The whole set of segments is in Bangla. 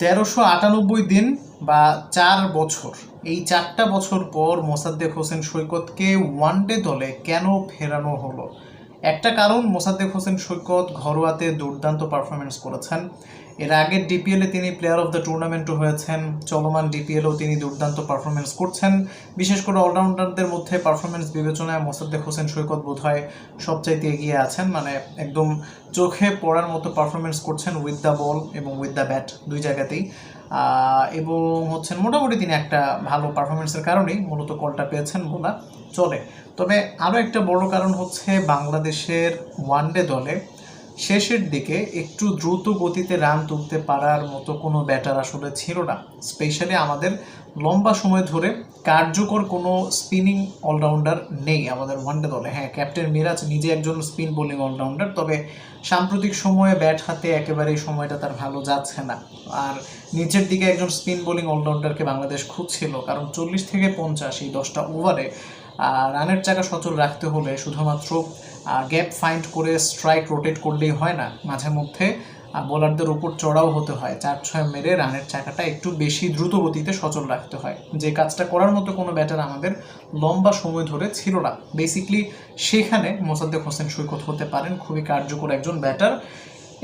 1398 দিন বা 4 বছর, এই 4টা বছর পর মোসাদ্দেক হোসেন সৈকতকে ওয়ানডে দলে কেন ফেরানো হলো? একটা কারণ, মোসাদ্দেক হোসেন সৈকত ঘরোয়াতে দুর্দান্ত পারফরমেন্স করেছেন। এর আগের ডিপিএলে তিনি প্লেয়ার অফ দ্য টুর্নামেন্টও হয়েছেন। চলমান ডিপিএলেও তিনি দুর্দান্ত পারফরমেন্স করছেন। বিশেষ করে অলরাউন্ডারদের মধ্যে পারফরমেন্স বিবেচনায় মোসাদ্দেক হোসেন সৈকত বোধহয় সবচাইতে এগিয়ে আছেন। মানে একদম চোখে পড়ার মতো পারফরমেন্স করছেন উইথ দ্য বল এবং উইথ দ্য ব্যাট, দুই জায়গাতেই। এবং মোটামুটি তিনি একটা ভালো পারফরমেন্সের কারণেই মূলত কলটা পেয়েছেন বলা চলে। তবে আরও একটা বড় কারণ হচ্ছে, বাংলাদেশের ওয়ানডে দলে শেষের দিকে একটু দ্রুত গতিতে রান তুলতে পারার মতো কোনো ব্যাটার আসলে ছিল না। স্পেশালি আমাদের লম্বা সময় ধরে কার্যকর কোনো স্পিনিং অলরাউন্ডার নেই আমাদের ওয়ানডে দলে। হ্যাঁ, ক্যাপ্টেন মিরাজ নিজে একজন স্পিন বোলিং অলরাউন্ডার, তবে সাম্প্রতিক সময়ে ব্যাট হাতে একেবারেই সময়টা তার ভালো যাচ্ছে না। আর নিচের দিকে একজন স্পিন বোলিং অলরাউন্ডারকে বাংলাদেশ খুঁজছিল, কারণ 40 থেকে 50 এই 10টা ওভারে রানের চাকা সচল রাখতে হলে শুধুমাত্র গ্যাপ ফাইন্ড করে স্ট্রাইক রোটেট করলেই হয় না, মাঝে মধ্যে বোলারদের উপর চড়াও হতে হয়। 4-6 মেরে রানের চাকাটা একটু বেশি দ্রুত গতিতে সচল রাখতে হয়, যে কাজটা করার মতো কোনো ব্যাটার আমাদের লম্বা সময় ধরে ছিল না। বেসিকলি সেখানে মোসাদ্দেক হোসেন সৈকত হতে পারেন খুবই কার্যকর একজন ব্যাটার,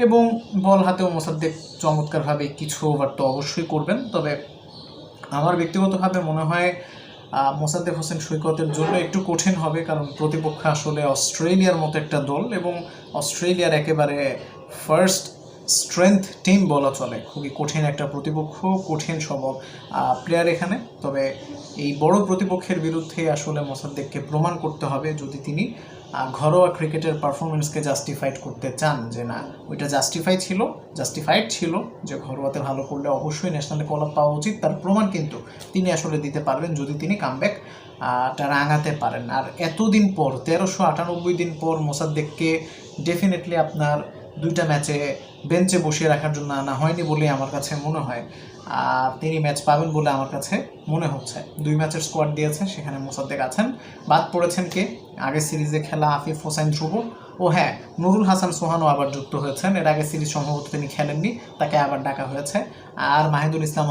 এবং বল হাতেও মোসাদ্দেক চমৎকারভাবে কিছু ওভার তো অবশ্যই করবেন। তবে আমার ব্যক্তিগতভাবে মনে হয় মোসাদ্দেক হোসেন সৈকতের জন্য একটু কঠিন হবে, কারণ প্রতিপক্ষ আসলে অস্ট্রেলিয়ার মতো একটা দল, এবং অস্ট্রেলিয়ার একেবারে ফার্স্ট স্ট্রেংথ টিম বলা চলে। খুবই কঠিন একটা প্রতিপক্ষ, কঠিন সব প্লেয়ার এখানে। তবে এই বড় প্রতিপক্ষের বিরুদ্ধে আসলে মোসাদ্দেককে প্রমাণ করতে হবে, যদি তিনি ঘরোয়া ক্রিকেটের পারফরমেন্সকে জাস্টিফাইড করতে চান, যে না ওইটা জাস্টিফাইড ছিল যে ঘরোয়াতে ভালো করলে অবশ্যই ন্যাশনালে কল আপ পাওয়া উচিত। তার প্রমাণ কিন্তু তিনি আসলে দিতে পারবেন যদি তিনি কামব্যাকটা রাঙাতে পারেন। আর এতদিন পর 1398 দিন পর মোসাদ্দেককে ডেফিনেটলি আপনার 2টা ম্যাচে বেঞ্চে বসিয়ে রাখার জন্য আনা হয়নি বলে আমার কাছে মনে হয়। তিনি ম্যাচ পাবেন বলে আমার কাছে মনে হচ্ছে। 2 ম্যাচের স্কোয়াড দিয়েছে, সেখানে মোসাদ্দেক আছেন। বাদ পড়েছেন কে? আগের সিরিজে খেলা আফিফ হোসেন ধ্রুব, ও হ্যাঁ, নুরুল হাসান সোহানও আবার যুক্ত হয়েছেন। এর আগে সিরিজ সম্ভবত তিনি খেলেননি, তাকে আবার ডাকা হয়েছে। আর মাহিদুল ইসলাম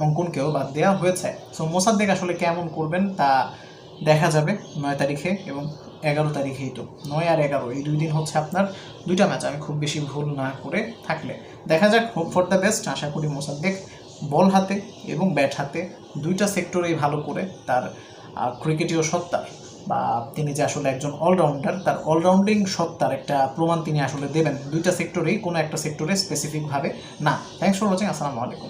অঙ্কনকেও বাদ দেওয়া হয়েছে। সো মোসাদ্দেক আসলে কেমন করবেন তা দেখা যাবে 9 তারিখে এবং 11 তারিখেই। তো 9 আর 11 এই 2 দিন হচ্ছে আপনার 2টা ম্যাচ, আমি খুব বেশি ভুল না করে থাকলে। দেখা যাক, হোপ ফর দ্য বেস্ট। আশা করি মোসাদ্দেক বল হাতে এবং ব্যাট হাতে 2টা সেক্টরেই ভালো করে তার ক্রিকেটীয় সত্তার, বা তিনি যে আসলে একজন অলরাউন্ডার, তার অলরাউন্ডিং সত্তার একটা প্রমাণ তিনি আসলে দেবেন 2টা সেক্টরেই, কোনো একটা সেক্টরে স্পেসিফিকভাবে না। Thanks for watching. আসসালামু আলাইকুম।